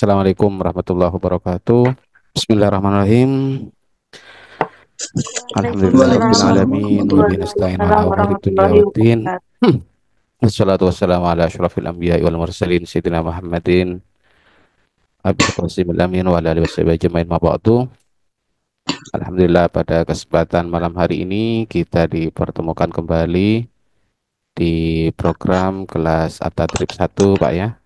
Assalamualaikum warahmatullahi wabarakatuh. Bismillahirrahmanirrahim. Alhamdulillahirabbil Waalaikumsalam alamin wa bihi warahmatullahi nasta'in ala umuri dunya wabarakatuh. waddin. Wassalatu wassalamu ala asyrafil anbiya'i wal mursalin sayyidina Muhammadin Abil Qasimil Amin wa ala alihi washabihi ajmain ma ba'du. Alhamdulillah pada kesempatan malam hari ini kita dipertemukan kembali di program kelas At-Tadrib 1 Pak ya.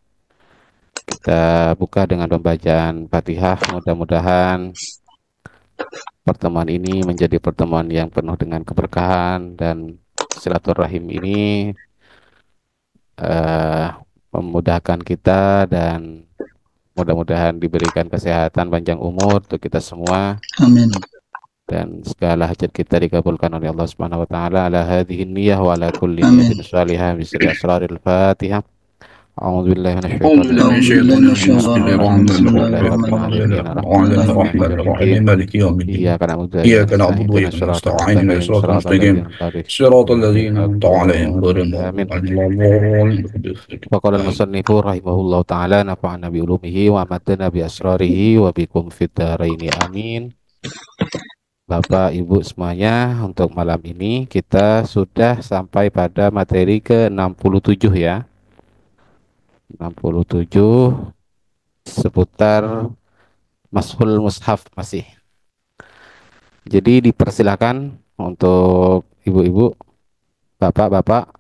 Kita buka dengan pembacaan Fatihah. Mudah-mudahan pertemuan ini menjadi pertemuan yang penuh dengan keberkahan dan silaturahim ini eh, memudahkan kita dan mudah-mudahan diberikan kesehatan panjang umur untuk kita semua Amin. dan segala hajat kita dikabulkan oleh Allah Subhanahu wa taala ala hadhihi niyyah wa ala kulli Amin. niyatin shalihah bi sirri asraril Fatihah. A'udzu billahi أعوذ بالله من الشيطان الرجيم بسم الله الرحمن الرحيم الرحمن الرحيم مالك يوم الدين إياك نعبد إياك وإياك نعبد نستعين وإياك نستعين اهدنا الصراط صراط المستقيم الذين أنعمت عليهم صراط الذين أنعمت عليهم غير آمين. المغضوب عليهم. وقال المصنف رحمه الله تعالى نفعنا بعلومه وأمدنا بأسراره وبكم في الدارين آمين. Bapak Ibu semuanya, untuk malam ini kita sudah sampai pada materi ke-67 ya. 67 seputar Mashul Mushaf masih. Jadi dipersilakan untuk ibu-ibu, bapak-bapak,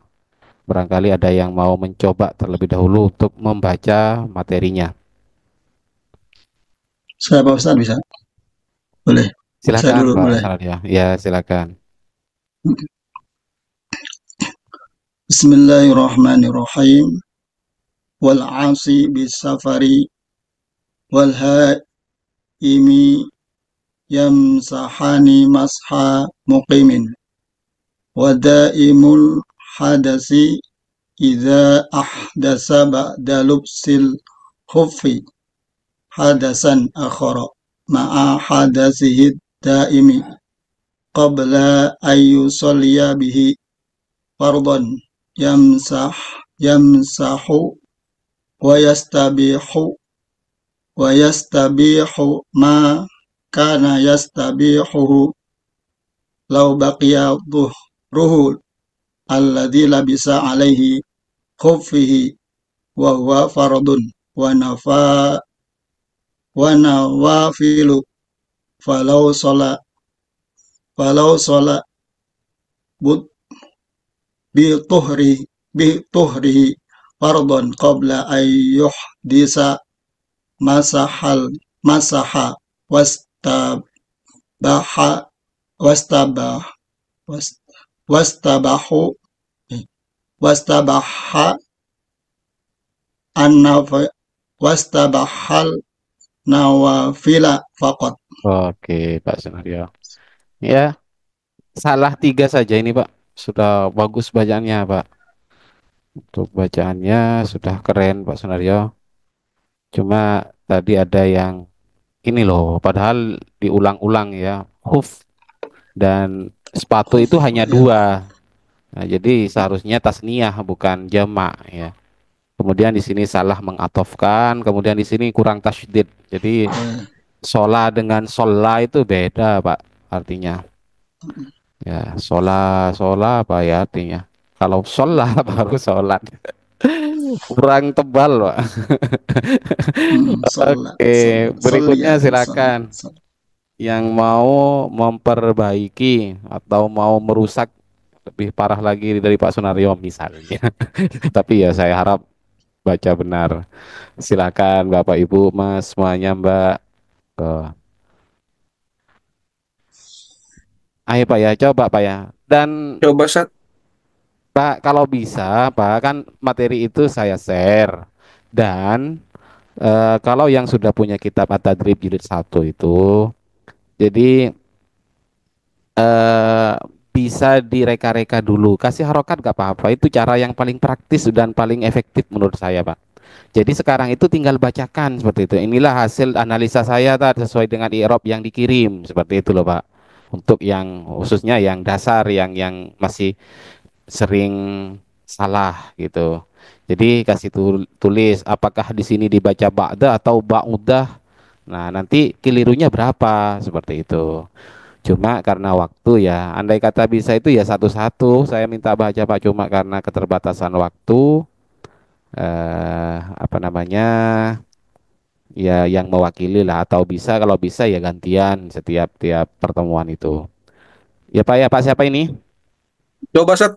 barangkali ada yang mau mencoba terlebih dahulu untuk membaca materinya. Saya Pak Ustaz bisa? Boleh. Saya Silakan dulu Pak boleh. Sardia. Ya, silakan. Bismillahirrahmanirrahim. Wal 'asi bis safari wal haimi yamsahani masha muqimin. Wa daimul hadasi idza ahdasa ba'da lubsil khuffi hadasan akhara ma'a hadasihi daimi qabla ayyusalliya bihi fardan yamsahu wa yastabihu ma kana yastabihuhu law baqiya dhuhruhu alladhi labisa alaihi khuffihi wa huwa fardun wa nawafilu falau sala but bi tuhrihi fardun qabla an yuhdisa masaha wastabaha wastabah wastabahu wastabaha wastabahal nawafila faqat. Oke, Pak Sunario. Ya, salah 3 saja ini Pak. Sudah bagus bacaannya Pak. Untuk bacaannya sudah keren Pak Sunario. Cuma tadi ada yang ini loh, padahal diulang-ulang ya. Huf dan sepatu itu hanya 2. Nah, jadi seharusnya tasniyah bukan jamak ya. Kemudian di sini salah mengatofkan, kemudian di sini kurang tasydid. Jadi shola dengan sholla itu beda Pak artinya. Ya, shola apa ya artinya? Kalau sholla baru sholat. Kurang tebal Pak. Oke, berikutnya silakan. Yang mau memperbaiki atau mau merusak lebih parah lagi dari Pak Sunario misalnya. Tapi ya saya harap baca benar. Silakan Bapak Ibu Mas semuanya Mbak. Ayo Pak ya, coba Pak ya. Dan Coba Sat. Pak kalau bisa Pak kan materi itu saya share. Dan kalau yang sudah punya kitab At-Tadrib jilid 1 itu, jadi bisa direka-reka dulu, kasih harokat gak apa-apa, itu cara yang paling praktis dan paling efektif menurut saya Pak. Jadi sekarang itu tinggal bacakan seperti itu. Inilah hasil analisa saya tadi sesuai dengan i'rab yang dikirim seperti itu loh Pak. Untuk yang khususnya yang dasar yang masih sering salah gitu. Jadi kasih tulis apakah di sini dibaca ba'da atau ba'udah. Nah, nanti kelirunya berapa seperti itu. Cuma karena waktu ya, andai kata bisa itu ya satu-satu. Saya minta baca Pak, cuma karena keterbatasan waktu, apa namanya, ya yang mewakili lah, atau bisa kalau bisa ya gantian setiap tiap pertemuan itu. Ya Pak, ya Pak, siapa ini? Coba Sat,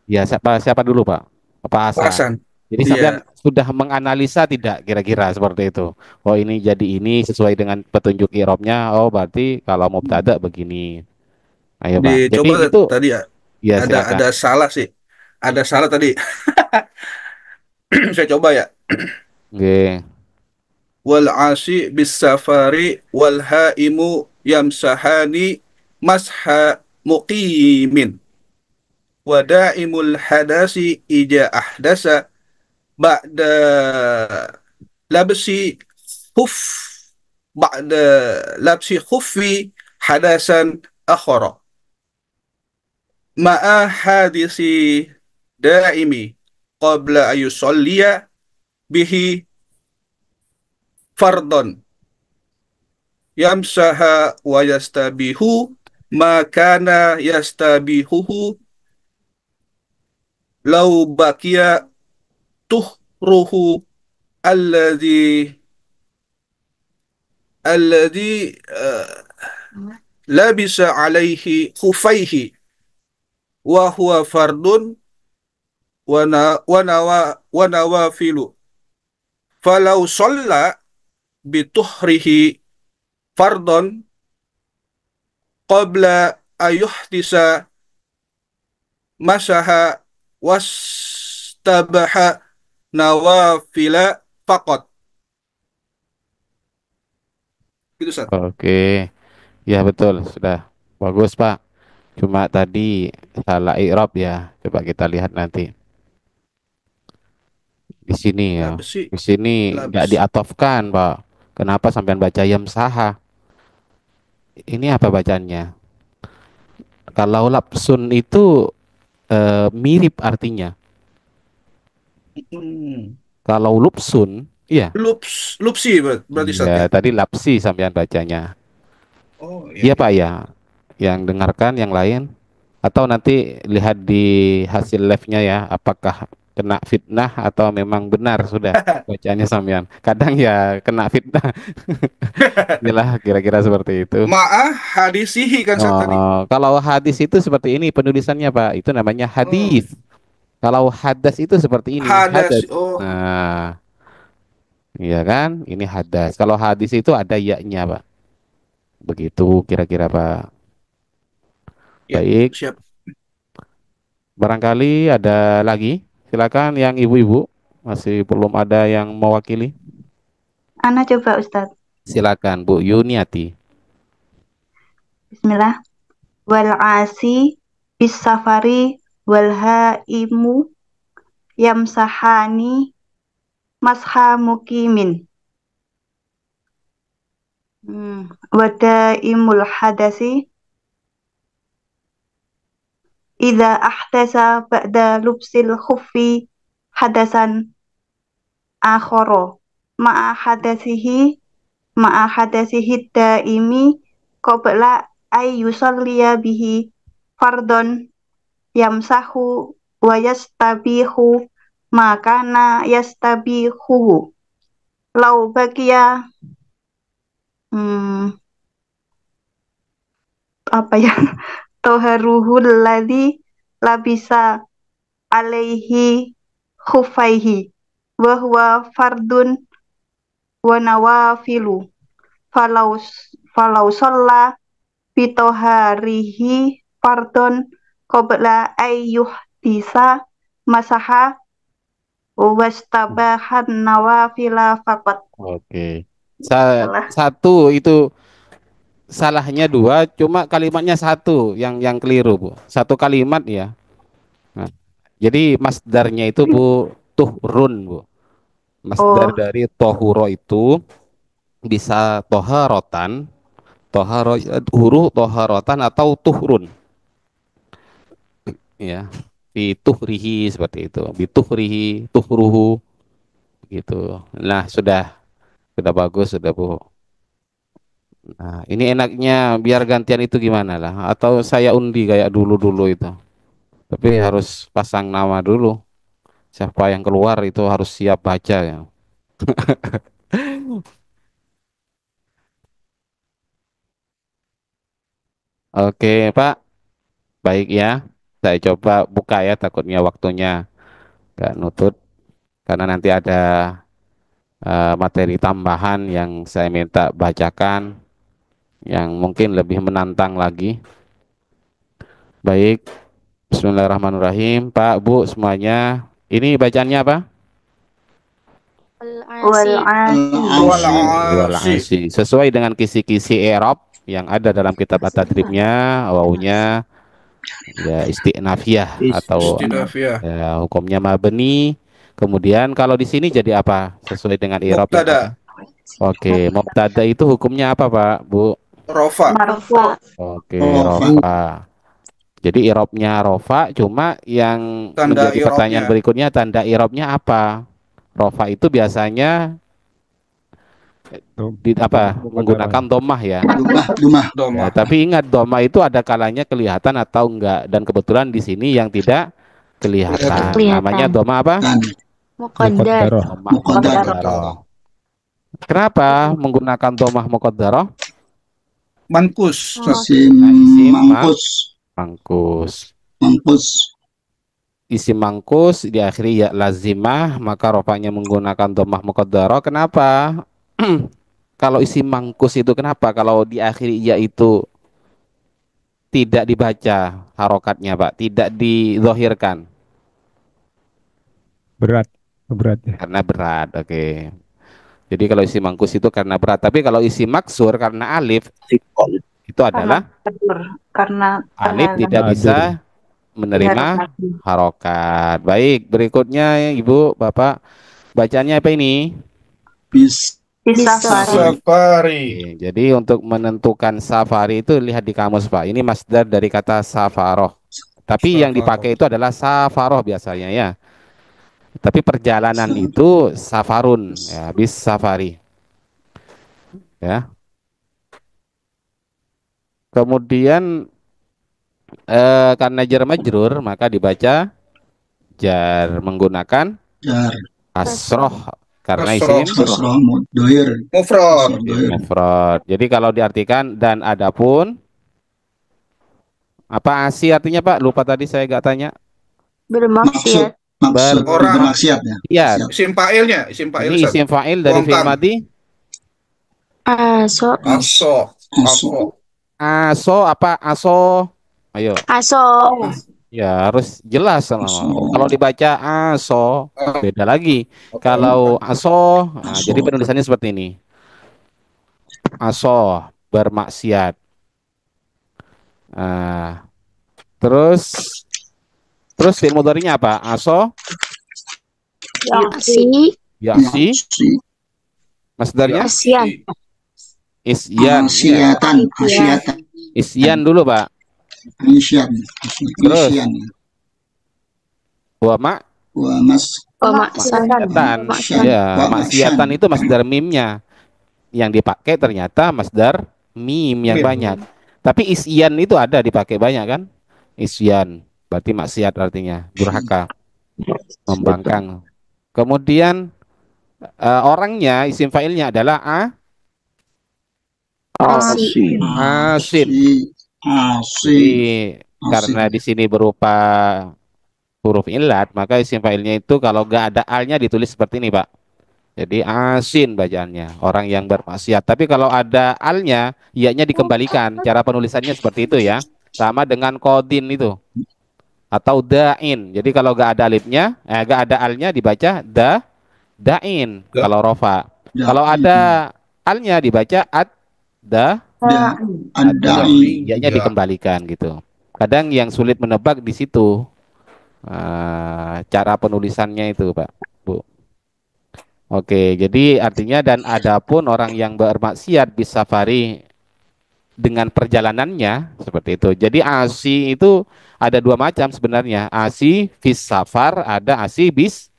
Ya siapa siapa dulu Pak? Pak Hasan. Hasan. Jadi sampean Iya. sudah menganalisa tidak kira-kira seperti itu? Oh ini jadi ini sesuai dengan petunjuk irobnya. Oh berarti kalau mubtada begini. Ayo Pak. Jadi Dicoba itu tadi ya. ya Ada silakan. salah sih. Ada salah tadi. Saya coba ya. Oke. Wal asi bis safari wal haimu yamsahani masha muqimin. Wadaimul hadasi ija ahdasa ba'da labsi khuf ba'da labsi khuffi hadasan akhara ma'a hadisi daimi qabla ayusalliya bihi fardon yamsaha wa yastabihu ma kana yastabihuhu law baqiya tuhruhu alladhi alladhi labisa alaihi khufaihi wa huwa fardun wa nawafilu falau shalla bituhrihi fardon qabla ayuhdisa masaha wastabaha nawafila faqat gitu Sat. Oke. Ya betul sudah. Bagus Pak. Cuma tadi salah i'rab ya. Coba kita lihat nanti di sini ya. Labsi Di sini nggak labs diatofkan Pak. Kenapa sampean baca yamsaha? Ini apa bacanya? Kalau lapsun itu mirip artinya. hmm. Kalau lupsun, iya, Lupsi berarti iya Sat ya. tadi lapsi sampean bacanya. Oh iya Iya iya. Pak ya, yang dengarkan yang lain, atau nanti lihat di hasil live-nya ya, apakah kena fitnah atau memang benar sudah bacanya sampean. Kadang ya kena fitnah, inilah kira-kira seperti itu. Ma'ah hadisihi kan Sat tadi. Kalau hadis itu seperti ini penulisannya Pak, itu namanya Oh, hadis. Kalau hadas itu seperti ini, hadas. hadas. Oh, Nah, iya kan? Ini hadas. Kalau hadis itu ada yaknya, Pak. Begitu kira-kira, Pak. ya, Baik, siap. barangkali ada lagi. Silakan yang ibu-ibu. Masih belum ada yang mewakili. Ana coba Ustadz. Silakan, Bu Yuniati. Bismillah. Wal asi bis safari wal haimu yamsahani masha mukimin. Wadaimul hadasi idza ahdasa ba'da lubsil khuffi hadasan akhara ma'a hadasihi ma'a hadasihi daimi qabla ay yusalliya bihi fardon yamsahu wa yastabihu makana yastabihu lau bakia hmm, apa ya toharuhul ladzi labisa alaihi khufaihi wa huwa fardun wa nawafilu falau falau sholla bitoharihi fardun qabla ayyuh bisa masaha wastabahan nawafila faqat. Oke. Salah. Satu itu salahnya dua, cuma kalimatnya satu yang keliru, Bu. Satu kalimat ya. Nah, jadi masdarnya itu Bu tuhrun, Bu. Masdar Oh, dari tohuro itu bisa toharotan, huru, toharotan atau tuhrun. Ya. Fituhrihi seperti itu. Bituhrihi, tuhruhu gitu. Nah, sudah bagus, sudah Bu. Nah, ini enaknya biar gantian itu gimana lah? Atau saya undi kayak dulu-dulu itu. Tapi harus pasang nama dulu. Siapa yang keluar itu harus siap baca ya. Oke, Pak. Baik ya. Saya coba buka ya, takutnya waktunya nggak nutut. Karena nanti ada materi tambahan yang saya minta bacakan yang mungkin lebih menantang lagi. Baik, Bismillahirrahmanirrahim. Pak, Bu, semuanya. Ini bacaannya apa? Wal Wal Al-Asi. Wal asi. asi. Sesuai dengan kisi-kisi i'rab yang ada dalam kitab at-tadribnya, wawunya ya isti'nafiyah atau Istinafiyah. ya, hukumnya mabni. Kemudian kalau di sini jadi apa? Sesuai dengan i'rab yang ada. Mubtada. Oke, mubtada itu hukumnya apa, Pak, Bu? Rofa. marfu. Oke, Rofa. rofa. Jadi i'rabnya rofa, cuma yang Tanda menjadi pertanyaan i'rabnya. berikutnya tanda i'rabnya apa? Rofa itu biasanya di apa? Menggunakan domah ya. Dumah. Ya, Domah. tapi ingat domah itu ada kalanya kelihatan atau enggak, dan kebetulan di sini yang tidak kelihatan. Namanya domah apa? Dan Muqaddar. Domah Muqaddar. muqaddarah. Kenapa menggunakan domah muqaddarah? Mankus. isim isim mangkus. Mangkus. Mangkus. Isim mangkus diakhiri ya lazimah, maka rofanya menggunakan domah muqaddarah. Kenapa? Kalau isim mangkus itu kenapa? Kalau diakhiri ya itu tidak dibaca harokatnya, Pak, tidak dizohirkan Berat, berat ya. karena berat. Oke. Jadi kalau isim mangkus itu karena berat, tapi kalau isim maksur karena alif itu Karena adalah hadur. Karena alif tidak Hadur. bisa menerima harokat. Baik, berikutnya Ibu, Bapak, bacanya apa ini? Bis. Bisafari. Safari. Oke, jadi untuk menentukan safari itu lihat di kamus, Pak. Ini masdar dari kata safaroh. Tapi yang dipakai itu adalah safaroh biasanya ya. Tapi perjalanan itu safarun ya, bis safari ya. Kemudian karena jar majrur maka dibaca jar menggunakan Jar. kasroh karena Kasroh. isim Kasroh dohir. Mufrad. Dohir. mufrad. Jadi kalau diartikan dan adapun apa asi artinya, Pak? Lupa tadi saya gak tanya. Bermaksiat. Maksud Orang. bermaksiat ya. Iya, Isim fa'ilnya. Isim fa'il. ini isim fa'il dari fi'il Bongkar. madi. Aso. Aso. Aso. Aso apa aso? Ayo. Aso. Ya harus jelas sama. Aso. Kalau dibaca aso beda lagi. Kalau aso, nah, Aso. jadi penulisannya seperti ini. Aso bermaksiat. Nah, terus fi'il mudhari'nya apa? Aso, Yaksi. yaksi, Yaksi. masdarnya Asian. isyan. Ya. Asiatan. Asiatan. Isyan dulu, Pak. Isyan. Terus? Isyan. Wa ma Wa mas. Pemaksaan. maksiatan. Ya, Wa maksiatan maksan. itu masdar mimnya. Yang dipakai ternyata masdar mim yang Mim. banyak. Tapi isyan itu ada dipakai banyak kan? Isyan berarti maksiat artinya durhaka, membangkang. Kemudian orangnya isim fa'ilnya adalah Asi. asin. Asi. Jadi karena di sini berupa huruf ilat, maka isim fa'ilnya itu kalau gak ada alnya ditulis seperti ini, Pak. Jadi asin bacaannya, orang yang bermaksiat. Tapi kalau ada alnya, ianya dikembalikan. Cara penulisannya seperti itu ya. Sama dengan kodin itu. Atau da'in. Jadi kalau gak ada alifnya, gak ada alnya dibaca da'in. Da. Kalau rofa. Da. Kalau ada alnya dibaca Da. ada, Adai. ianya Ya. dikembalikan gitu. Kadang yang sulit menebak di situ. Cara penulisannya itu, Pak, Bu. Oke, jadi artinya dan adapun orang yang bermaksiat bis safari dengan perjalanannya seperti itu. Jadi asi itu ada dua macam sebenarnya. Asi fis safar, ada asi bis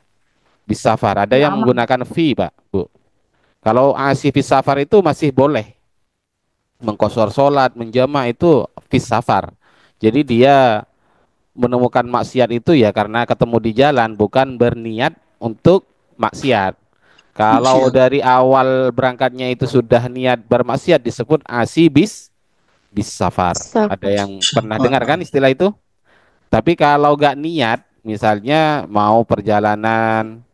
safar. Ada yang menggunakan fi, Pak, Bu. Kalau asi fis safar itu masih boleh mengkosor sholat, menjama itu fis safar. Jadi dia menemukan maksiat itu ya karena ketemu di jalan, bukan berniat untuk maksiat. Kalau Maksiat. dari awal berangkatnya itu sudah niat bermaksiat disebut asi bis safar. Ada Safar. yang pernah dengar Safar. kan istilah itu? Tapi kalau gak niat, misalnya mau perjalanan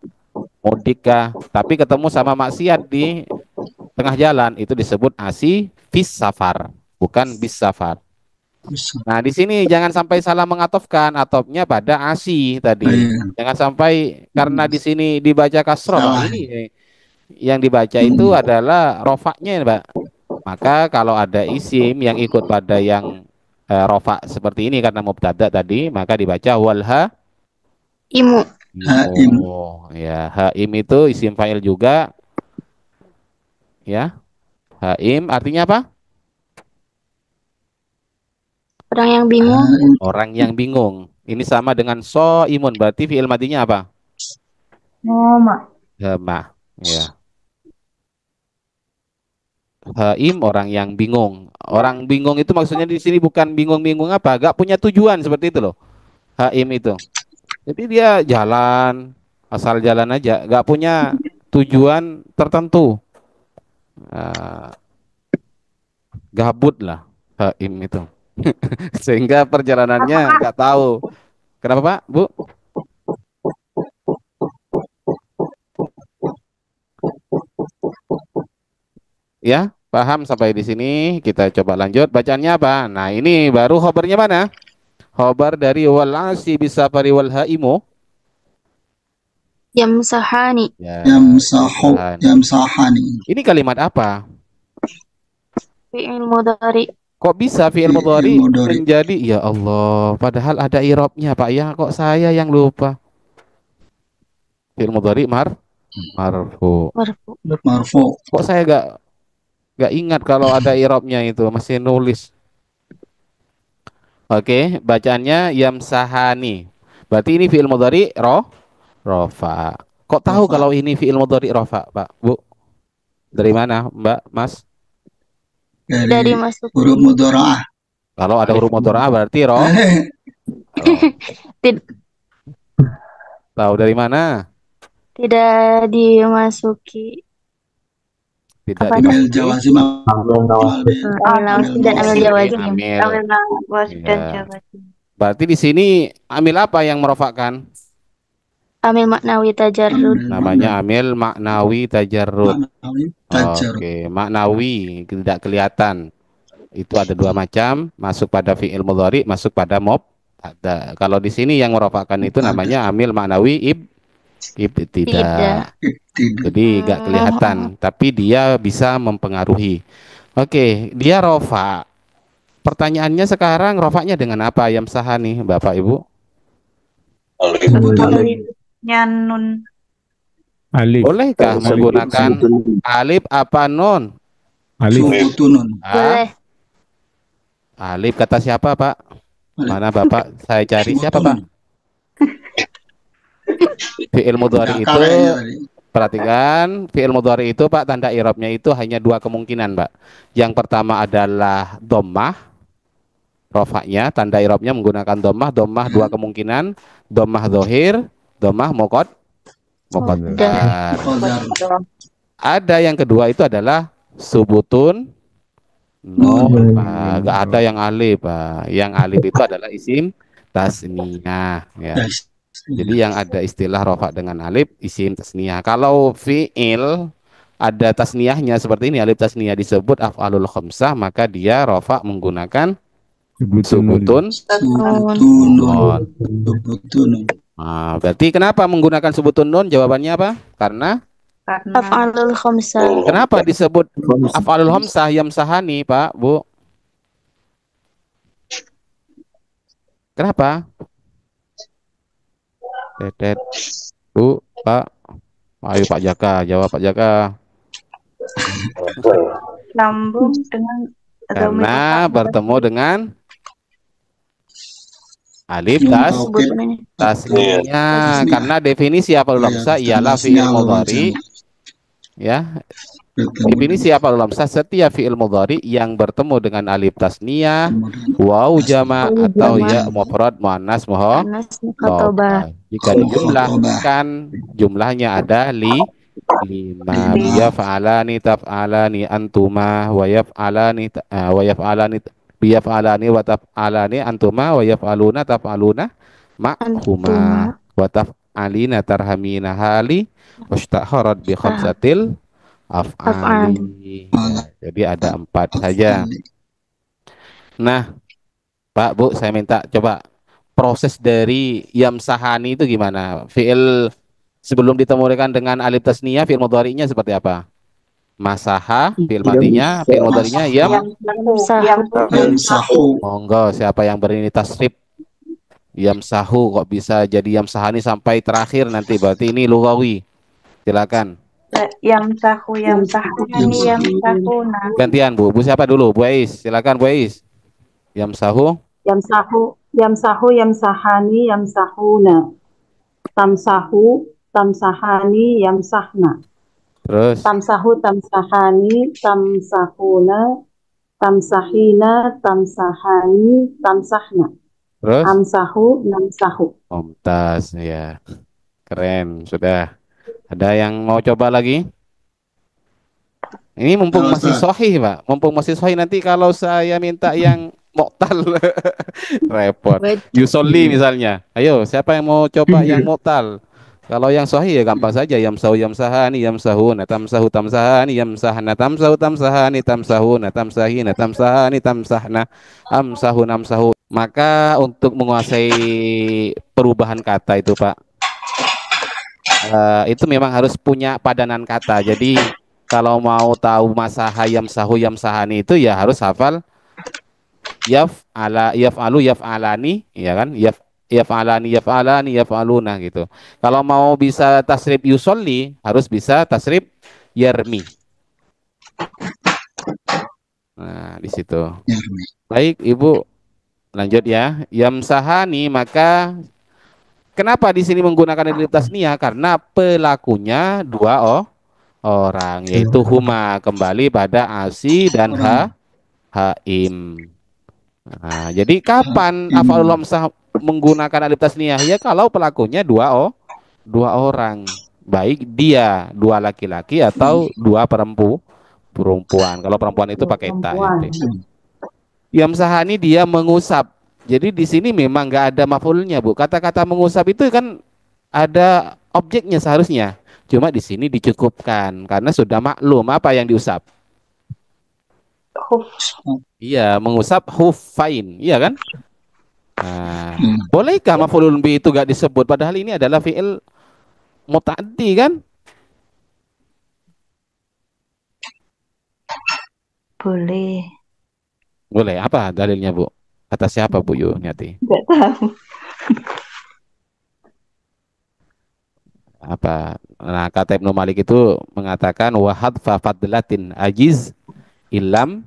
mudik kah, tapi ketemu sama maksiat di tengah jalan, itu disebut asi bis safar, bukan bis safar. Bisa. Nah, di sini jangan sampai salah mengatofkan, atofnya pada asi tadi. Iya. Jangan sampai karena di sini dibaca kasroh, Salah. ini yang dibaca itu adalah rofaknya, Pak. Maka kalau ada isim yang ikut pada yang rofa seperti ini karena mubtada tadi, maka dibaca walha Imu. Haim. ya, haim itu isim fa'il juga ya. Haim artinya apa? Orang yang bingung. Haim. Orang yang bingung. Ini sama dengan so imun, berarti fi'il madinya apa? Mak. Hama, ya. Haim orang yang bingung. Orang bingung itu maksudnya di sini bukan bingung-bingung apa, gak punya tujuan seperti itu loh. Haim itu. Jadi dia jalan, asal jalan aja, gak punya tujuan tertentu. Ah, gabut lah Haim itu. Sehingga perjalanannya nggak tahu. Kenapa Pak, Bu? Ya, paham sampai di sini. Kita coba lanjut. Bacaannya apa? Nah, ini baru khobarnya mana? Khobar dari wal asi bisafari wal haimu. Yamsahani. Ya, Yamsahu. yamsahani. Yamsahani. Ini kalimat apa? Fi'il mudhari. Kok bisa fi'il Fi'il mudhari mudhari. menjadi ya Allah, padahal ada i'rabnya, Pak ya. Kok saya yang lupa? Fi'il mudhari marfu. Marfu. Marfu. Kok saya gak ingat kalau ada i'rabnya itu, masih nulis. Oke, bacaannya yamsahani. Berarti ini fi'il mudhari rofa. Kok tahu Rofa. kalau ini fi'il mudhari rofa, Pak, Bu? Dari mana, Mbak, Mas? Dari Dari masuk. huruf mudharaah. Kalau ada huruf mudhara berarti roh. Tid- Tahu dari mana? Tidak dimasuki. Tidak Apa Amil dimasuki. jawazim. Amil nawasi dan amil jawazim. Amil. Amil nawas dan Ya. jawazim. Berarti di sini amil apa yang merofakkan? Amil maknawi tajarrud. Namanya amil maknawi tajarrud. Maknawi tajarrud. Oke, maknawi tidak kelihatan. Itu ada dua macam, masuk pada fi'il mudhari, masuk pada ada. Kalau di sini yang merofakkan itu namanya amil maknawi tidak. Tidak. Tidak. Jadi nggak kelihatan, tapi dia bisa mempengaruhi. Oke, dia rofa. Pertanyaannya sekarang rofaknya dengan apa ayam sahani, Bapak Ibu? Alifnya nun. Alif. Bolehkah menggunakan alif apa non? Alif. Subutunun. Boleh. Alif kata siapa, Pak? Mana Bapak? Saya cari siapa, Pak? Fi'il mudhari itu, perhatikan, fi'il mudhari itu, Pak, tanda i'rabnya itu hanya dua kemungkinan, Pak. Yang pertama adalah dhammah, rofaknya, tanda i'rabnya menggunakan dhammah dua kemungkinan, dhammah dhahir, dhammah muqaddar. Ada yang kedua itu adalah subutun nun. Gak ada yang alif, Pak. Yang alif itu adalah isim tasniyah, ya. Jadi yang ada istilah rofa dengan alif isim tasniyah. Kalau fi'il ada tasniyahnya seperti ini, alif tasniyah disebut af'alul khamsah, maka dia rofa menggunakan subutun. Subutunun. Subutunun. Nah, berarti kenapa menggunakan subutun nun? Jawabannya apa? Karena Af'alul khamsah. kenapa disebut af'alul khamsah yamsahani, Pak, Bu? Kenapa? Tetet. Bu, Pak. Ayo Pak Jaka, jawab Pak Jaka. Lambung dengan Karena bertemu dengan alif Nun tas taukid tasniya. tasniah. Karena definisi af'alul Ya, khamsah setelah ialah tasniah fi'il wawal mudhari, jama'. ya. Bertemu Definisi af'alul khamsah setiap fi'il mudhari yang bertemu dengan alif tasniyah, dengan waw tasniah. jama' Waw atau jama'. ya mufrad muannas Anas mukhatabah. mukhatabah. Jika Mukhatabah. dijumlahkan jumlahnya ada lima. Lima. Yaf'alani taf'alani antuma wa yaf'alani wa taf'alani antuma wa yaf'aluna taf'aluna ma'huma Antuma. wa taf'alina tarhamina hali wasta'harat bi khamsatil Af'al. af'ali. Ya, jadi ada 4 saja. Ali. Nah, Pak, Bu, saya minta coba proses dari yamsahani itu gimana? Fi'il sebelum ditemukan dengan alif tasniyah, fi'il mudhari'nya seperti apa? Masaha, fi'il madinya, fi'il mudhari'nya Yamsahu. monggo, siapa yang berini tasrif? Yamsahu kok bisa jadi yamsahani sampai terakhir nanti, berarti ini lughawi. Silakan. Yamsahani yamsahuna. Gantian, Bu. Bu siapa dulu? Bu Ais. Silakan, Bu Ais. Yamsahu. Yamsahu yamsahani yamsahuna. Tamsahu tamsahani yamsahna. Terus Tamsahu tamsahani tamsahuna. Tamsahina tamsahani tamsahna. terus Amsahu namsahu. Mumtaz ya. Keren, sudah. Ada yang mau coba lagi? Ini mumpung Ya, masih Ustaz. sahih, Pak. Mumpung masih sahih, nanti kalau saya minta yang mu'tal repot. Yusolli misalnya. Ayo, siapa yang mau coba yang mu'tal? Kalau yang sahih ya gampang saja. Yamsahu yamsahani yamsahuna tamsahu tamsahani yamsahna tamsahu tamsahani tamsahuna tamsahina tamsahani tamsahna amsahu namsahu. Maka untuk menguasai perubahan kata itu, Pak, itu memang harus punya padanan kata. Jadi kalau mau tahu masaha yamsahu yamsahani itu ya harus hafal yaf'alu yaf'alani, ya kan? Yaf'alani yaf'aluna gitu. Kalau mau bisa tasrif yusolli harus bisa tasrif yarmi. Nah, di situ. Yarmi. Baik, Ibu, lanjut ya. Yamsahani, maka kenapa di sini menggunakan alif tasniyah? Karena pelakunya dua orang, yaitu huma, kembali pada asi dan haim. Nah, jadi kapan af'alul khamsah menggunakan alif tasniyah? Ya kalau pelakunya dua orang, baik dia dua laki-laki atau dua perempuan. Kalau perempuan itu pakai ta. Yamsahani dia mengusap. Jadi di sini memang nggak ada maf'ulnya, Bu. Kata-kata mengusap itu kan ada objeknya seharusnya. Cuma di sini dicukupkan karena sudah maklum apa yang diusap. Iya, mengusap huffain, iya kan? Nah, bolehkah maf'ulun bi itu gak disebut padahal ini adalah fi'il muta'addi kan? Boleh. Boleh. Apa dalilnya, Bu? Kata siapa, Bu Yuniati? Enggak tahu. Apa? Nah, kata Ibnu Malik itu mengatakan wahad fa fadlatin ajiz ilam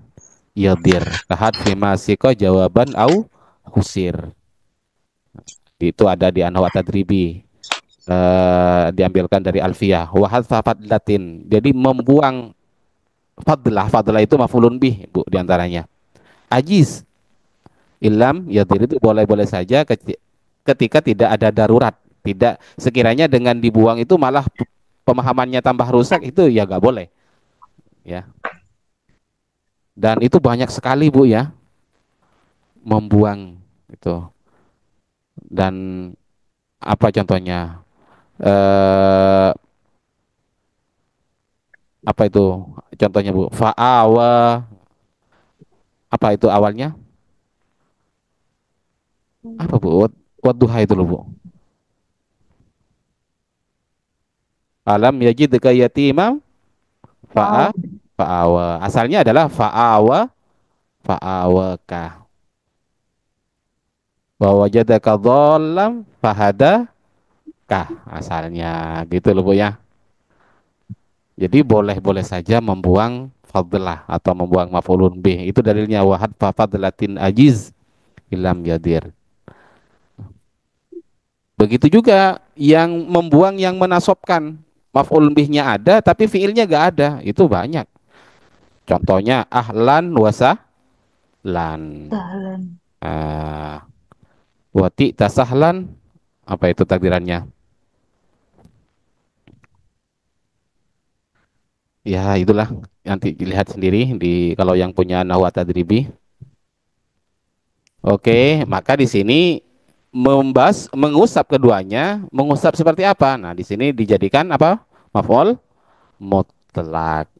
yadir kahad fi masiko jawaban au husir. Itu ada di Anwa Tadribi, diambilkan dari Alfiyah. Wahad fa fadlatin, jadi membuang fadlah itu maf'ulun bih, Bu, diantaranya. Ajiz ilam yadir itu boleh-boleh saja ketika tidak ada darurat. Tidak, sekiranya dengan dibuang itu malah pemahamannya tambah rusak, itu ya gak boleh ya. Dan itu banyak sekali, Bu, ya, membuang itu. Dan apa contohnya, apa itu contohnya, Bu? Fa'awa, apa itu awalnya apa, Bu? Wadduha itu loh, Bu. Alam yajidka yatimam fa'awa. Asalnya adalah fa'awaka. Wa wajadaka dhallam fahadakah. Asalnya gitu loh, Bu, ya. Jadi boleh-boleh saja membuang fadlah atau membuang maf'ulun bih. Itu dalilnya wa hadfa fadlatin ajiz ilam yadir. Begitu juga yang membuang yang menasobkan. Maf'ul bihnya ada tapi fiilnya gak ada. Itu banyak. Contohnya ahlan wasahlan. Sahlan. Wati tasahlan. Apa itu takdirannya? Ya itulah. Nanti dilihat sendiri di kalau yang punya nahwu tadribi. Oke, maka di sini mengusap keduanya, mengusap seperti apa? Nah, di sini dijadikan apa? Maf'ul mutlak.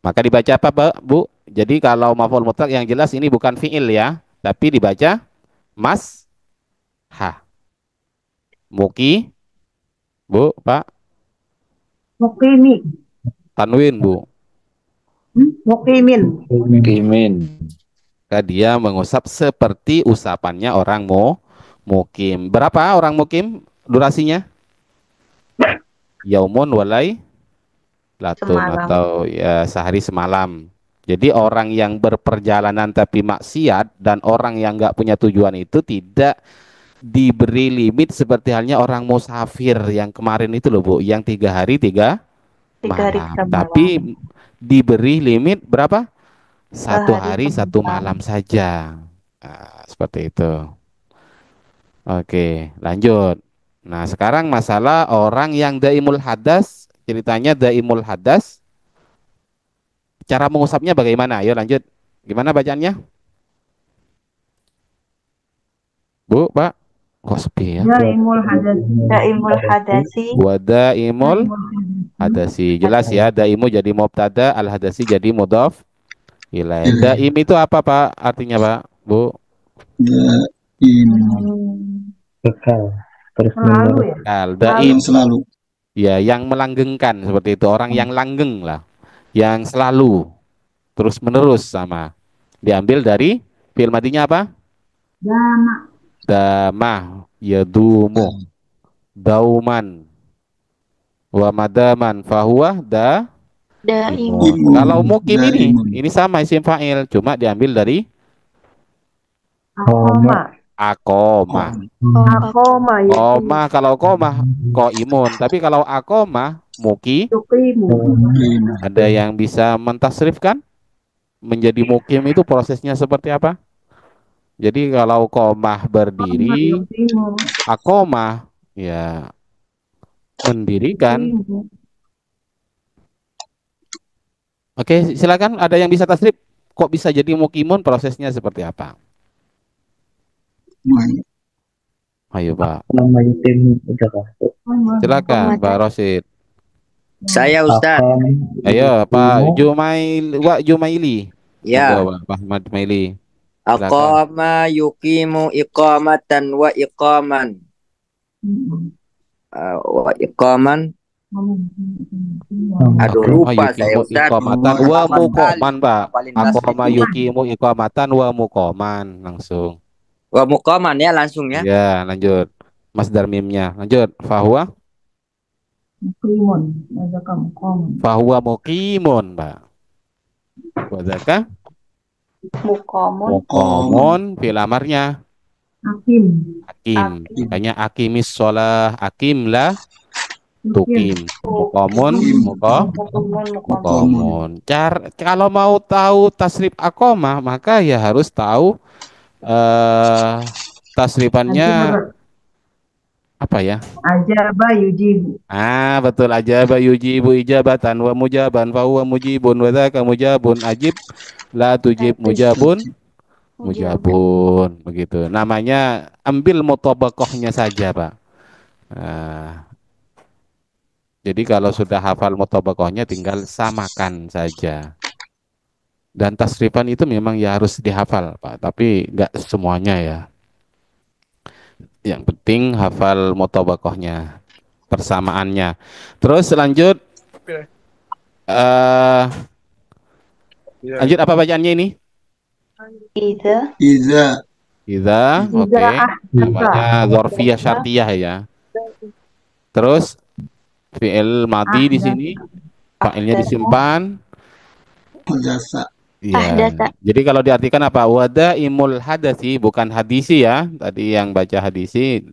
Maka dibaca apa, Bu? Jadi kalau maf'ul mutlak yang jelas ini bukan fiil ya, tapi dibaca mas ha. Muki, Bu, Pak, Mukimi. tanwin, Bu. Mukimin. Maka dia mengusap seperti usapannya orang mukim. Berapa orang mukim durasinya? Yaumun walai latun Semalam. atau ya sehari semalam. Jadi orang yang berperjalanan tapi maksiat dan orang yang nggak punya tujuan itu tidak diberi limit seperti halnya orang musafir yang kemarin itu loh Bu, yang 3 hari 3 hari malam. 3 malam. Tapi diberi limit berapa? 1 hari 1 malam. malam saja. Nah, seperti itu. Oke, lanjut. Nah, sekarang masalah orang yang daimul hadas, ceritanya daimul hadas. Cara mengusapnya bagaimana? Ayo lanjut. Gimana bacaannya? Bu, Pak? Kok sepi ya? Daimul hadasi. Daimul hadasi. Wa daimul hadasi. Jelas ya, daimu jadi mubtada, al hadasi jadi mudhaf ilaih. Daim itu apa, Pak? Artinya, Pak? Bu? Daim. Kekal. Terus Selalu ya. Al daim Yang selalu. ya yang melanggengkan seperti itu, orang yang langgeng lah. Yang selalu terus menerus sama. Diambil dari fi'il madinya apa? Dama. Dama yadumu dauman wa madaman fahuwa Daim. Kalau mukim Daimun. ini sama isim fa'il, cuma diambil dari Akoma. akoma. Akoma. Koma kalau koma koimun, tapi kalau akoma muki, Yukimu. ada yang bisa mentasrifkan menjadi mukim itu prosesnya seperti apa? Jadi kalau komah berdiri, Yukimu. akoma ya mendirikan. Oke, silakan ada yang bisa tasrif. Kok bisa jadi mukimun, prosesnya seperti apa? Ayo, Pak. nama item Jakarta. Silakan, Pak Rosid. Saya Ustaz. Ayo, Pak Jumaili. Ya. Monggo, Pak Ahmad Jumaili. Aqama yuqimu iqamatan wa iqaman. Wa iqaman. Aduh lupa saya Ustaz. Iqamatan wa muqaman, Pak. Paling dasar Aqama itu. yuqimu iqamatan wa muqaman langsung. Wa muqaman ya langsung ya. Ya, lanjut. Masdar mimnya. Lanjut. Mukimun. Ada kamu kom. Fahuwa muqimun, Pak. Wadaka Mukomun. muqamun fil amarnya Hakim. hakim. Makanya akimis sholah hakim lah tukim. Muqamun muqamun. Kalau mau tahu tasrif akoma, maka ya harus tahu tasrifannya apa ya? Ajaba yujibu. Betul aja yujibu ijabatan wa mujaban fa huwa mujibun wa dzaka mujabun ajib la tujib mujabun begitu. Namanya ambil mutabaqahnya saja, Pak. Jadi kalau sudah hafal mutabaqahnya tinggal samakan saja. Dan tasrifan itu memang ya harus dihafal, Pak, tapi enggak semuanya ya. Yang penting hafal mutabaqahnya, persamaannya. Terus lanjut. Lanjut apa bacaannya ini? Idza, oke. Namanya dzarfiyah syartiyah ya. Terus fi'il madi di sini, fa'ilnya disimpan. Hadasa. Iya. Ahdasa. Jadi kalau diartikan apa? Wadaimul hadasi, bukan hadisi ya. Tadi yang baca hadisi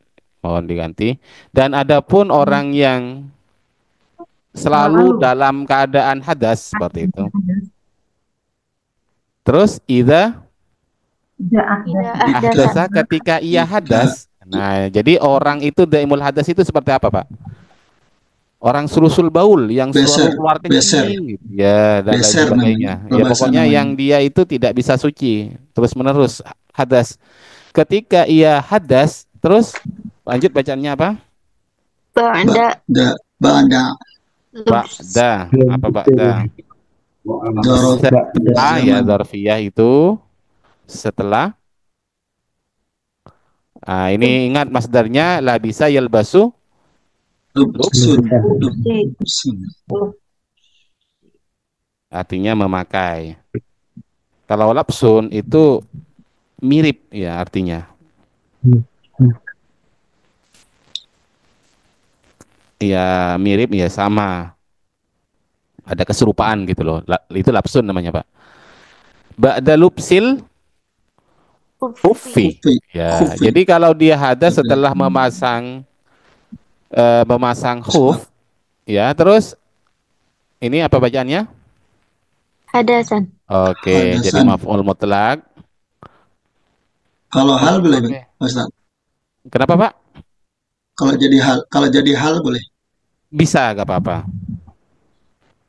mohon diganti. Dan adapun orang yang selalu dalam keadaan hadas seperti itu. Terus idza ahdasa, ketika ia hadas. Nah, jadi orang itu daimul hadas itu seperti apa, Pak? Orang sulusul baul yang selalu keluar kencing gitu. Ya, dan lain sebagainya. Ya, pokoknya yang dia itu tidak bisa suci terus-menerus hadas. Ketika ia hadas, terus lanjut bacaannya apa? Ba'da. Ba'da. Ba'da. Apa ba'da? Setelah ya, dzarfiyah itu setelah. Nah, ini ingat masdarnya la bisa yalbasu Lubsun. artinya memakai. Kalau lapsun itu mirip ya artinya. Ya mirip ya sama. Ada keserupaan gitu loh. Itu lapsun namanya, Pak. Ba'da lubsil khuffi. Ya, jadi kalau dia hadas setelah memasang khuf, ya, terus ini apa bacaannya? Hadasan. Oke, Hadasan. jadi maf'ul mutlak. Kalau hal boleh, Ustaz. Kenapa, Pak? Kalau jadi hal boleh. Bisa, gak apa-apa.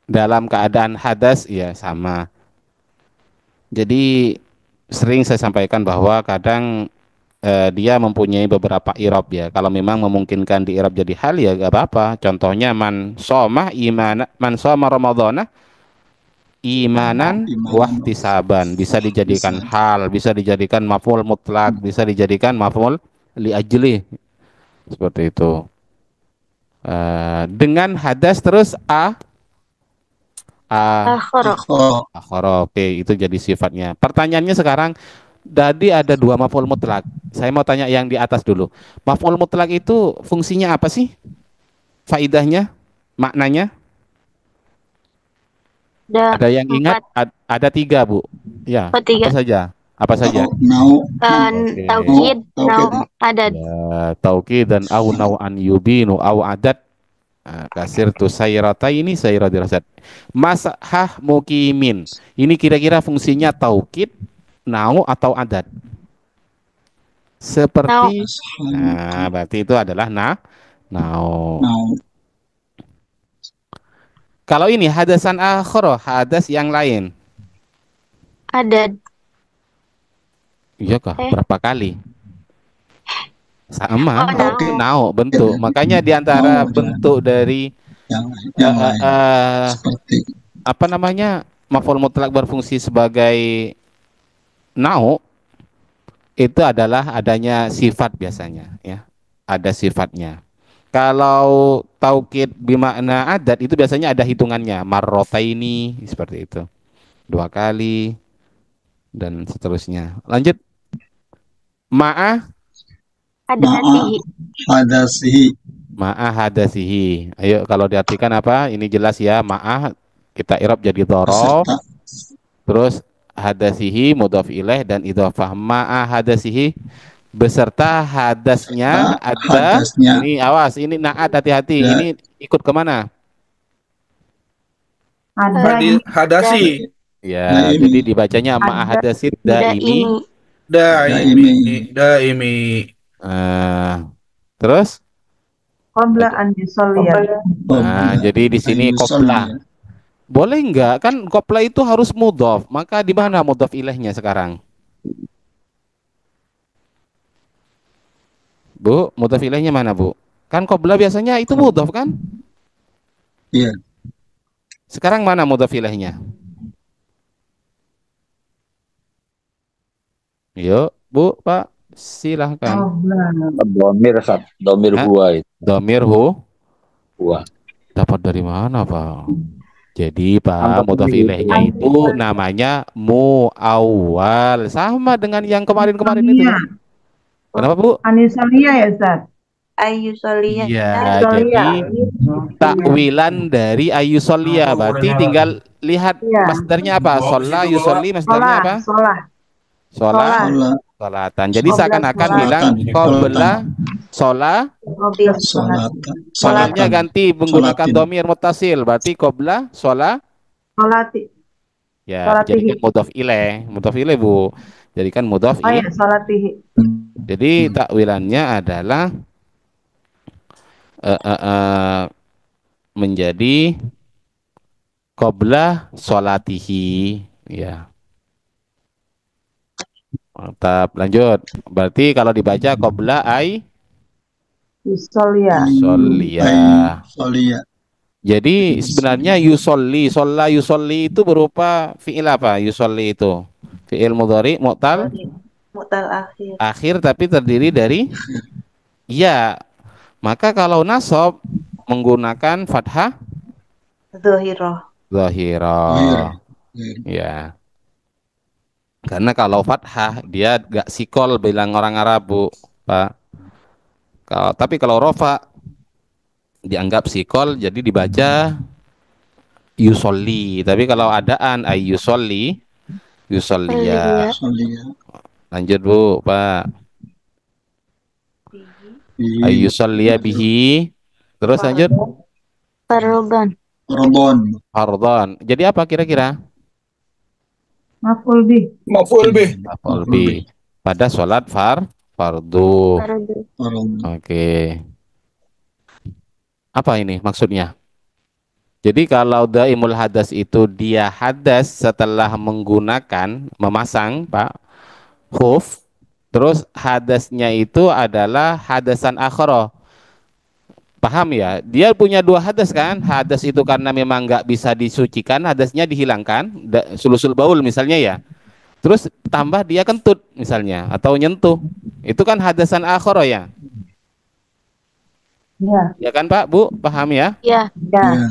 Dalam keadaan hadas, ya sama. Jadi sering saya sampaikan bahwa kadang dia mempunyai beberapa irob ya. Kalau memang memungkinkan di irob jadi hal ya gak apa-apa. Contohnya man soma ramadhana imanan wahtisaban, bisa dijadikan hal, bisa dijadikan maf'ul mutlak, bisa dijadikan maf'ul li ajli, seperti itu. Dengan hadas terus akhara. Oke, itu jadi sifatnya. Pertanyaannya sekarang, tadi ada dua maf'ul mutlak. Saya mau tanya yang di atas dulu. Maf'ul mutlak itu fungsinya apa sih? Faidahnya, maknanya? Ada yang ingat? Ada 3, Bu. Ya. Apa saja? Apa saja? Taukid, nau, adat. Ya, taukid dan au nau'an yubinu au adat. Kasir tu sayrataini sayradirasat. Masahah mukimin. Ini kira-kira fungsinya taukid, nau atau adat? Seperti berarti itu adalah nau. Kalau ini hadasan akhara, hadas yang lain. Adat. Iya kah? Berapa kali? Sama, nau bentuk. Makanya diantara bentuk dari apa namanya maf'ul mutlak berfungsi sebagai nau itu adalah adanya sifat biasanya, ya. Ada sifatnya. Kalau taukid bimakna adat itu biasanya ada hitungannya, marrotaini seperti itu, 2 kali dan seterusnya. Lanjut. Hadasihi. Ayo kalau diartikan apa? Ini jelas ya, kita i'rab jadi dhorof. Terus hadasihi mudhaf ilaih dan idhofah. Hadasihi beserta hadasnya ada. Ini awas, ini naat, hati-hati. Ini ikut kemana? Hadasi. Ya, jadi dibacanya hadasid daimi. Terus? Qabla an yusalliya. Nah, jadi di sini qabla. Boleh enggak? Kan qabla itu harus mudhaf. Maka di mana mudhaf ilaihnya sekarang? Bu, mudhaf ilaihnya mana, Bu? Kan qabla biasanya itu mudhaf kan? Iya. Sekarang mana mudhaf ilaihnya? Yuk, Bu, Pak, silahkan. Domir huwa itu. Domir huwa. Dapat dari mana, Pak? Jadi Pak, mudhaf ilaihnya itu namanya muawwal. Sama dengan yang kemarin-kemarin itu. Kenapa, Bu? Anisalia ya, Ustaz? Ayyusolia. Iya, Solia. jadi takwilan dari ayusolia. Berarti tinggal lihat Iya. masdarnya apa? Sholla, yusoli, masdarnya apa? Sholah. Sholat, Sholat. sholatan. Jadi Qobla seakan-akan sholat. bilang qabla sholat, Qobla sholat. sholatnya Sholatan. ganti menggunakan Sholatin. domir mutasil. Berarti qabla sholat. Sholati. Ya, Sholatihi. jadikan mudhof ilaih Bu. Jadikan mudhof Oh ya, sholatihi. Jadi takwilannya adalah menjadi qabla sholatihi. Ya, mantap. Lanjut. Berarti kalau dibaca qabla Yusolia. Solia. Jadi sebenarnya yusolli, sholla yusolli itu berupa fi'il apa? Yusolli itu fi'il mudhari mu'tal Mu'tal akhir. akhir tapi terdiri dari ya. Maka kalau nasab menggunakan fathah Dzohiroh. zahirah. Ya. Karena kalau fathah dia gak sikol bilang orang Arab Bu, Pak. Tapi kalau rofa dianggap sikol jadi dibaca yusolli. Tapi kalau adaan ay yusolliya. Lanjut Bu, Pak. Ay yusolliya bihi. Terus lanjut. Fardhon. Jadi apa kira-kira? Maf'ul bih. Maf'ul bih. Maf'ul bih. Pada sholat fardu. Oke. Apa ini maksudnya? Jadi kalau daimul hadas itu dia hadas setelah menggunakan memasang Pak huf, terus hadasnya itu adalah hadasan akhara. Paham ya? Dia punya dua hadas kan? Hadas itu karena memang nggak bisa disucikan, hadasnya dihilangkan, sulusul baul misalnya ya. Terus tambah dia kentut misalnya atau nyentuh. Itu kan hadasan akhara ya. Ya. Ya kan Pak, Bu? Paham ya? Ya. Ya.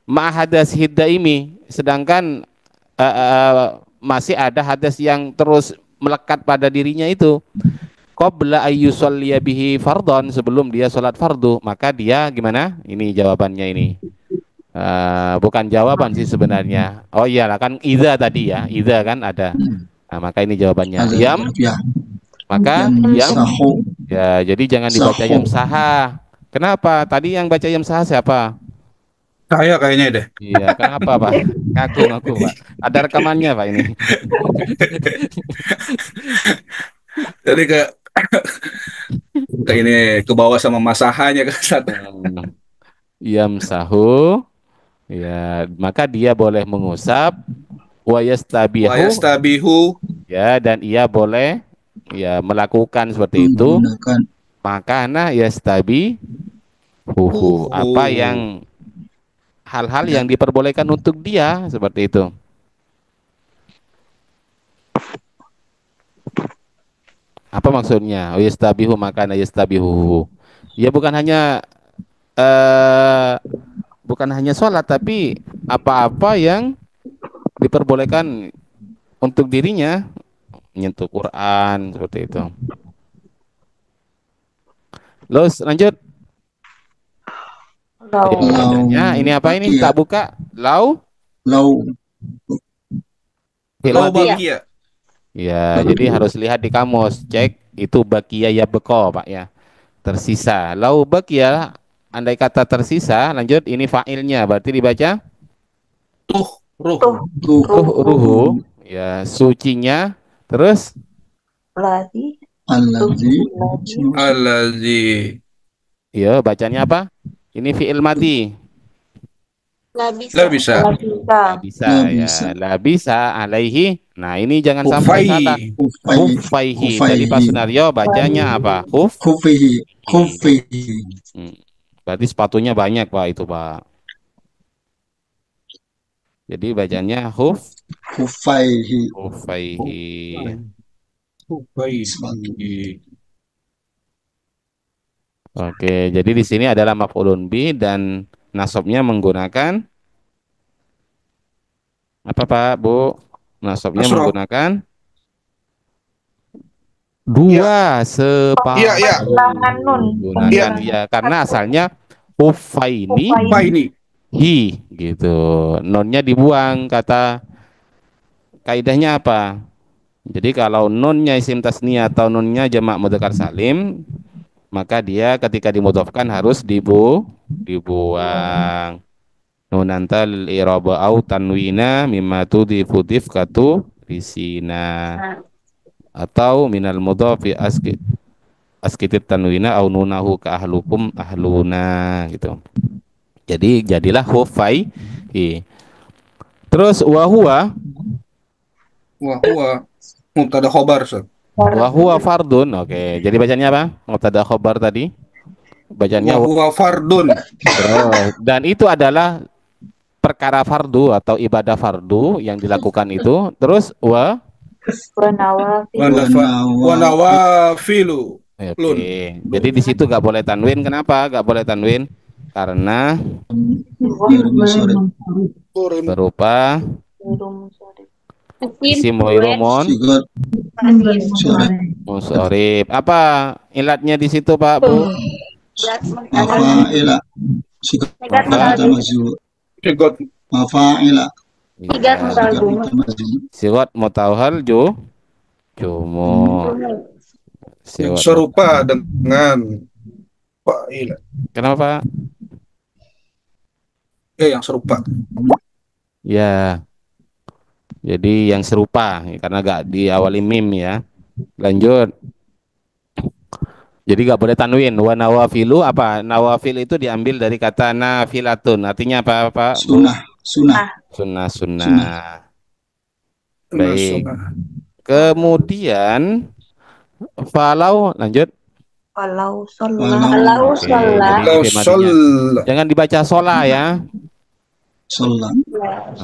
Ma'hadas hiddaimi, sedangkan masih ada hadas yang terus melekat pada dirinya itu. Qabla ayyusolliya bihi fardhon, sebelum dia sholat fardu, maka dia gimana? Ini jawabannya ini. Bukan jawaban sih sebenarnya. Oh iyalah kan idza tadi ya, idza kan ada. Nah, maka ini jawabannya. Maka yam ya, jadi jangan dibaca yam saha. Kenapa? Tadi yang baca yam saha siapa? Saya kayaknya deh. Iya, kenapa Pak? Ngaku Pak. Ada rekamannya Pak ini. Jadi ke ini ke bawah sama masahanya ke satu. Yam sahu. Ya, maka dia boleh mengusap wa yastabihu. Ya, dan ia boleh ya melakukan seperti itu. Maka yastabihu. Apa yang hal-hal yang diperbolehkan untuk dia seperti itu. Apa maksudnya? Yastabihu maka yastabihu. Ya bukan hanya sholat, tapi apa-apa yang diperbolehkan untuk dirinya, menyentuh Quran seperti itu. Terus lanjut. Ini apa ini? Tak buka. Lau bakia. Ya, jadi harus lihat di kamus, cek itu bakia ya beko Pak ya. Tersisa. Lau bakia, andai kata tersisa, lanjut ini fa'ilnya, berarti dibaca ruhu. Ya, sucinya. Terus Allazi. Ya, bacanya apa? Ini fi'il mati. La bisa. La bisa alaihi. Nah, ini jangan sampai salah. Huffaihi. Jadi Pak Sunario bacanya apa? Khuffihi. Berarti sepatunya banyak Pak itu Pak. Jadi bacanya Huffaihi. Oke, jadi di sini adalah maf'ulun bi dan nasabnya menggunakan apa Pak, Bu? Nasabnya menggunakan Dua Iya, iya. Pengulangan nun. gunakan ya karena asalnya hufaini Apa ini? hi gitu. Nonnya dibuang, kata kaidahnya apa? Jadi kalau nunnya isim tasniyah atau nunnya jamak mudzakkar salim, maka dia ketika dimudhofkan harus dibuang. Nun anta lil i'raba au tanwina mimma tudhifu dhifkatu risina atau minal mudhafi askitit tanwina au nunahu ka ahlukum ahluna gitu. Jadi jadilah hufai. Terus wahua Mubtada khobar, Ustaz. wahua fardun. Oke, jadi bacanya apa? Mubtada khobar tadi. Bacanya Wa fardun. terus. Dan itu adalah perkara fardu atau ibadah fardu yang dilakukan itu. Terus wa Wa nawafilu. Oke. Jadi di situ nggak boleh tanwin. Kenapa nggak boleh tanwin? Karena berupa isim mu'rabun munsharif. Apa ilatnya di situ, Pak, Bu? Mafa'ila. Sigot Mafa'ila. Sigot mutawhal jumu. yang serupa dengan fa'ila. Kenapa? Yang serupa. Ya. Jadi yang serupa karena gak diawali mim ya. Lanjut. Jadi gak boleh tanwin. Wa nawafilu apa? Nawafil itu diambil dari kata nafilatun. Artinya apa, Pak? Sunnah. Baik. Kemudian falau lanjut. Kalau Jadi jangan dibaca sola ya.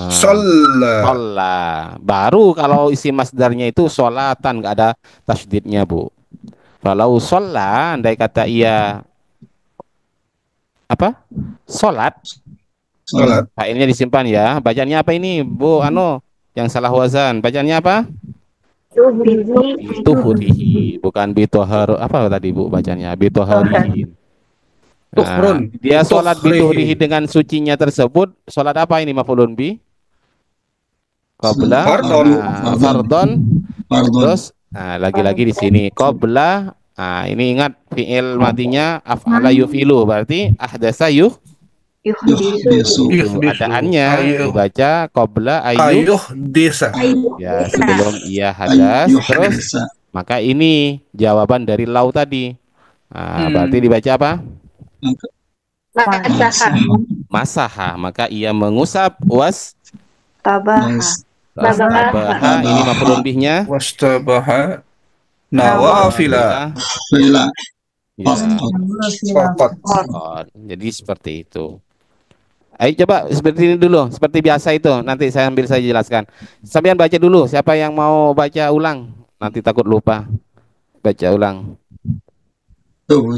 Sola. Baru kalau isi masdarnya itu solatan, nggak ada tasydidnya, Bu. Kalau sola, andai kata ia apa? Solat. Failnya disimpan ya. Bacaannya apa ini, Bu? Yang salah wazan. Bacaannya apa? Bituhurihi, bukan bitohar. Apa tadi, Bu, bacanya? Bitoharihi. Nah, dia sholat bituhrihi dengan sucinya tersebut. Sholat apa ini maf'ulun bi? Qabla fardon. Terus lagi-lagi di sini qabla. Nah, ini ingat fi'il madinya af'ala yufilu, berarti ahdasa adaannya dibaca qabla desa. Ya, sebelum ia hadas. Terus maka ini jawaban dari lau tadi. Nah, berarti dibaca apa? Masaha, maka ia mengusap tabaha ini maf'ulun bihnya wastabaha nawafila. Jadi seperti itu. Ayo coba seperti ini dulu, seperti biasa itu. Nanti saya jelaskan. Sampean baca dulu. Siapa yang mau baca ulang? Nanti takut lupa. Baca ulang.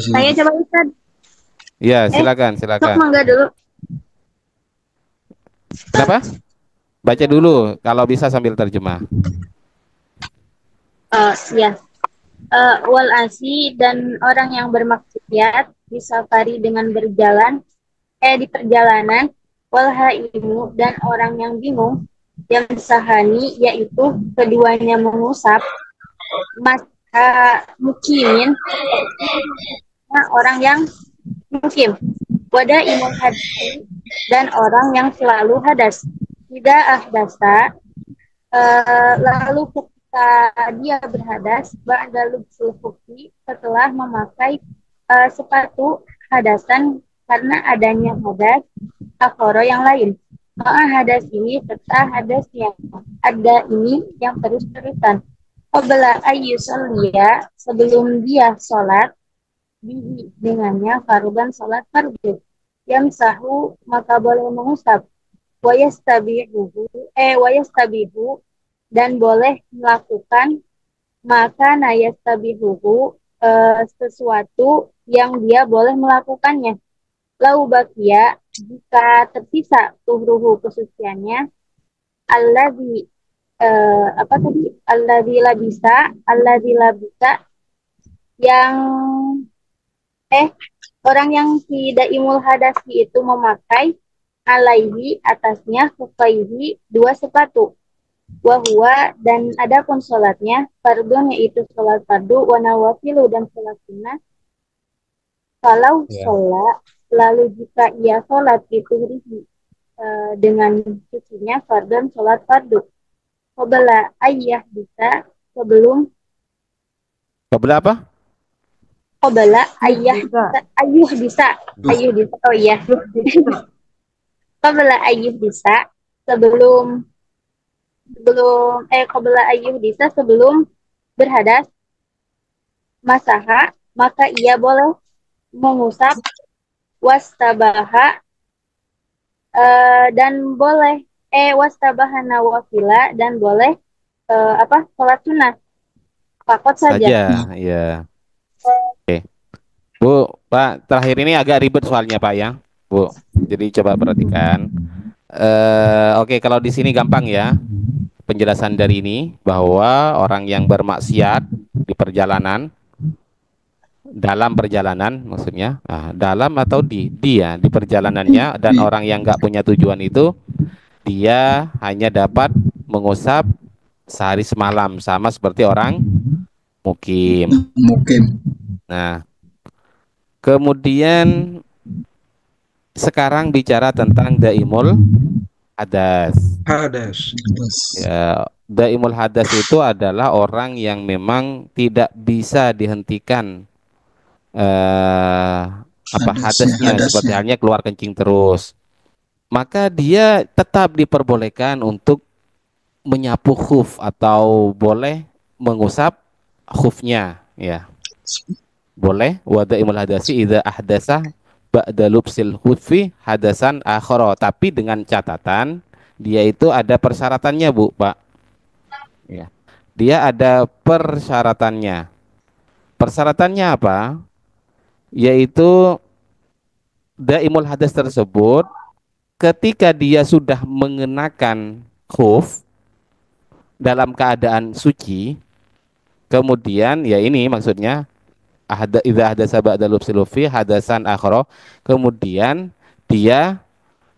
Saya coba Ustaz. Ya, silakan. Mangga dulu. Kenapa? Baca dulu, kalau bisa sambil terjemah. Ya. Wal asi dan orang yang bermaksiat disafari dengan berjalan di perjalanan, wal haimu dan orang yang bingung yang sahani yaitu keduanya mengusap mukimin orang yang mukim, wada imam hadasi dan orang yang selalu hadas, tidak ahdasa lalu ketika dia berhadas ba'da lubsul khuffi setelah memakai sepatu hadasan karena adanya hadas akhara yang lain. Hadas ini serta hadas yang ada ini yang terus-terusan. Qabla ayyusalliya sebelum dia sholat bihi dengannya farudan sholat fardu. Yamsahu maka boleh mengusap. Wayastabihu dan boleh melakukan maka nayastabihu sesuatu yang dia boleh melakukannya. Lau bakia jika tersisa tuhruhu kesuciannya alladzi labisa yang orang yang tidak imul hadasi itu memakai alaihi atasnya kufaihi dua sepatu. Wahua dan adapun sholatnya fardun yaitu sholat fardu wa nawafilu dan sholat sunnah. Kalau sholat lalu jika ia sholat itu dengan sucinya fardun sholat fardu. Qabla ayah bisa sebelum apa? Qabla ayah bisa oh iya. Qabla ayuh bisa sebelum qabla ayuh bisa sebelum berhadas masaha maka ia boleh mengusap wastabaha dan boleh wastabaha nawafila dan boleh sholat sunnah fakot saja. Ya. Oke. Bu, Pak, terakhir ini agak ribet soalnya Pak ya, Bu. Jadi coba perhatikan. Oke, kalau di sini gampang ya. Penjelasan dari ini bahwa orang yang bermaksiat di perjalanan, dalam perjalanan maksudnya, dalam atau di perjalanannya, dan orang yang nggak punya tujuan itu, dia hanya dapat mengusap sehari semalam sama seperti orang mukim. Nah, kemudian sekarang bicara tentang daimul hadas. Ya, daimul hadas itu adalah orang yang memang tidak bisa dihentikan hadasnya, seperti halnya keluar kencing terus. Maka dia tetap diperbolehkan untuk menyapu khuf atau boleh mengusap khufnya, ya. Boleh wadaimul hadasi idza ahdasa ba'da lubsil khufi hadasan akhara, tapi dengan catatan dia itu ada persyaratannya, Bu, Pak. Ya. Dia ada persyaratannya. Persyaratannya apa? Yaitu daimul hadas tersebut ketika dia sudah mengenakan khuf dalam keadaan suci, kemudian ya ini maksudnya idza hadasa ba'da lubsil khufi hadasan akhara, kemudian dia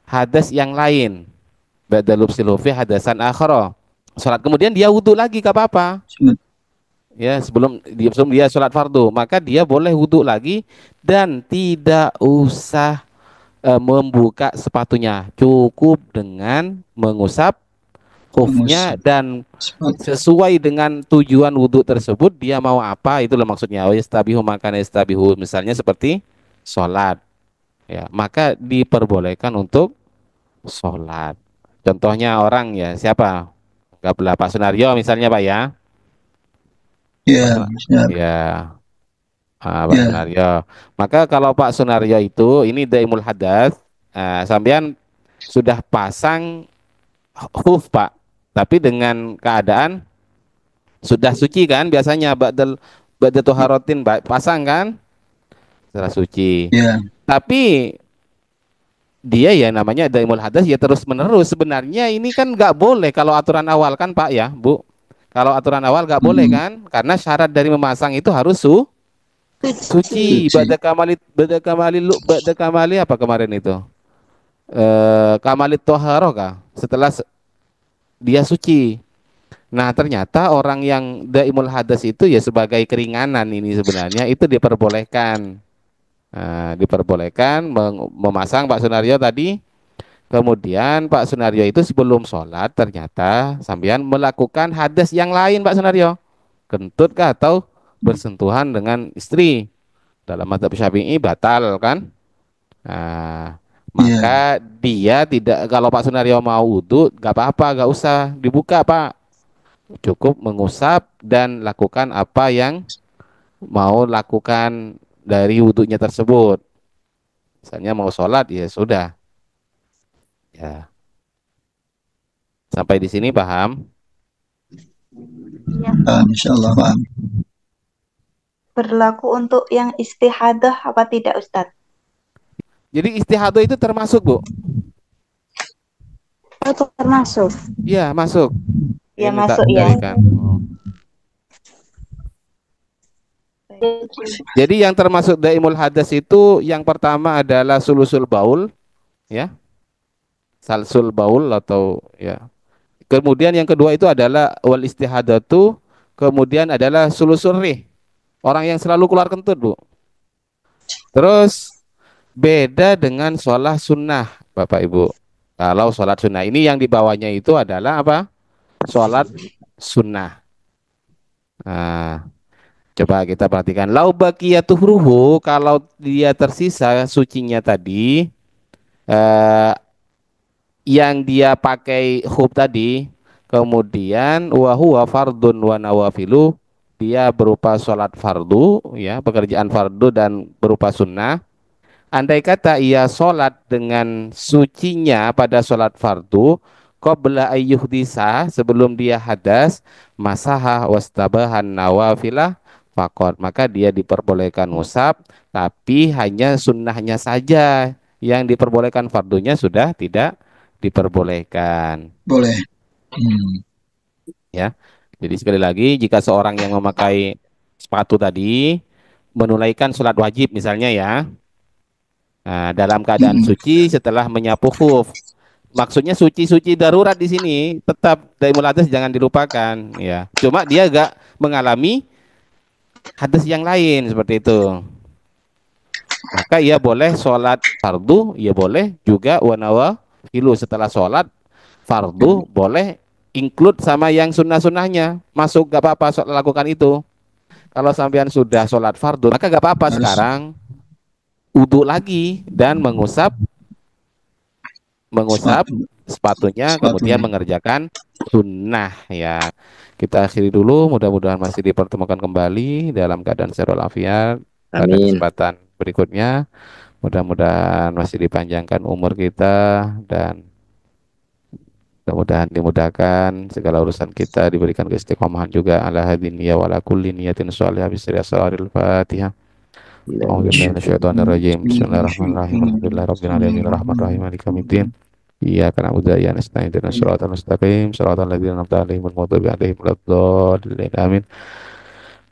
hadas yang lain, ba'da lubsil khufi hadasan akhara, sholat kemudian dia wudhu lagi gak apa-apa ya, sebelum dia sholat fardu, maka dia boleh wudhu lagi dan tidak usah membuka sepatunya, cukup dengan mengusap khufnya dan sesuai dengan tujuan wudhu tersebut dia mau apa itulah maksudnya. Yastabihu maka yastabihu, misalnya seperti sholat ya, maka diperbolehkan untuk sholat. Contohnya orang ya siapa, nggak belah Pak Sunario misalnya Pak ya. Ya, Pak Sunario. Maka kalau Pak Sunario itu ini daimul hadas, sampean sudah pasang khuf Pak, tapi dengan keadaan sudah suci kan, biasanya ba'da tuharatin pasang kan setelah suci. Tapi dia ya namanya daimul hadas ya terus menerus. Sebenarnya ini kan nggak boleh kalau aturan awal kan Pak ya, Bu. Kalau aturan awal nggak boleh kan, karena syarat dari memasang itu harus suci. Ba'da kamali apa kemarin itu? Kamalit toharoh kah? Setelah dia suci. Nah, ternyata orang yang daimul hadas itu ya sebagai keringanan ini sebenarnya itu diperbolehkan. Diperbolehkan memasang Pak Sunario tadi. Kemudian Pak Sunario itu sebelum sholat ternyata sambian melakukan hadas yang lain Pak Sunario. Kentut kah atau bersentuhan dengan istri. Dalam mazhab Syafi'i batal kan? Maka dia tidak, kalau Pak Sunario mau wudhu gak apa-apa, gak usah dibuka Pak, cukup mengusap dan lakukan apa yang mau lakukan dari wudhunya tersebut. Misalnya mau sholat ya sudah ya. Sampai di sini paham? Ya. Insyaallah paham. Berlaku untuk yang istihadah apa tidak Ustadz? Jadi istihadah itu termasuk Bu? Itu termasuk? Iya masuk. Ya masuk ya. Jadi yang termasuk daimul hadas itu yang pertama adalah sulusul baul, ya, salsul baul atau ya. Kemudian yang kedua itu adalah wal istihadatu, kemudian adalah sulusul rih, orang yang selalu keluar kentut, Bu. Terus beda dengan sholat sunnah, Bapak Ibu. Kalau sholat sunnah ini yang dibawanya itu adalah apa? Sholat sunnah. Nah, coba kita perhatikan. Lau baqiyatuhruhu, kalau dia tersisa sucinya tadi, yang dia pakai hub tadi, kemudian wa huwa fardun wa nawafilu, dia berupa sholat fardu, ya, pekerjaan fardu dan berupa sunnah. Andai kata ia sholat dengan sucinya pada sholat fardu, qabla ayyuhdisa, sebelum dia hadas, masaha wastabahan nawafilah fakot, maka dia diperbolehkan musab, tapi hanya sunnahnya saja yang diperbolehkan, fardunya sudah tidak diperbolehkan. Boleh. Ya, jadi sekali lagi, jika seorang yang memakai sepatu tadi menunaikan sholat wajib misalnya, ya, nah, dalam keadaan suci setelah menyapu khuf. Maksudnya suci-suci darurat di sini, tetap daimul hadas jangan dilupakan, ya. Cuma dia agak mengalami hadas yang lain seperti itu. Maka ia boleh sholat fardu, ia boleh juga wanawafilu, setelah sholat fardu boleh include sama yang sunnah-sunnahnya, masuk, gak apa-apa lakukan itu. Kalau sampean sudah sholat fardu, maka gak apa-apa sekarang wudu lagi dan mengusap sepatunya, kemudian mengerjakan sunnah, ya. Kita akhiri dulu, mudah-mudahan masih dipertemukan kembali dalam keadaan sehat walafiat pada kesempatan berikutnya. Mudah-mudahan masih dipanjangkan umur kita dan mudah-mudahan dimudahkan segala urusan kita, diberikan keistiqomahan juga ala hadin ya wala kulli niyatin sholihah bismillahirrahmanirrahim. Fatihah. Bismillahirrahmanirrahim. Bismillahirrahmanirrahim. Alhamdulillahirabbil alamin arrahmanirrahim maliki yaumiddin. Iyyaka na'budu wa iyyaka nasta'in ihdinas siratal mustaqim siratal ladzina an'amta 'alaihim ghairil maghdubi 'alaihim waladdallin. Amin.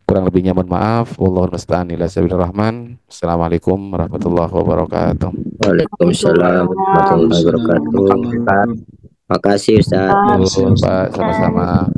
Kurang lebihnya mohon maaf. Wallahul musta'an ila sabilir rahman. Assalamualaikum warahmatullahi wabarakatuh. Waalaikumsalam warahmatullahi wabarakatuh. Makasih Ustaz. Pak, sama-sama.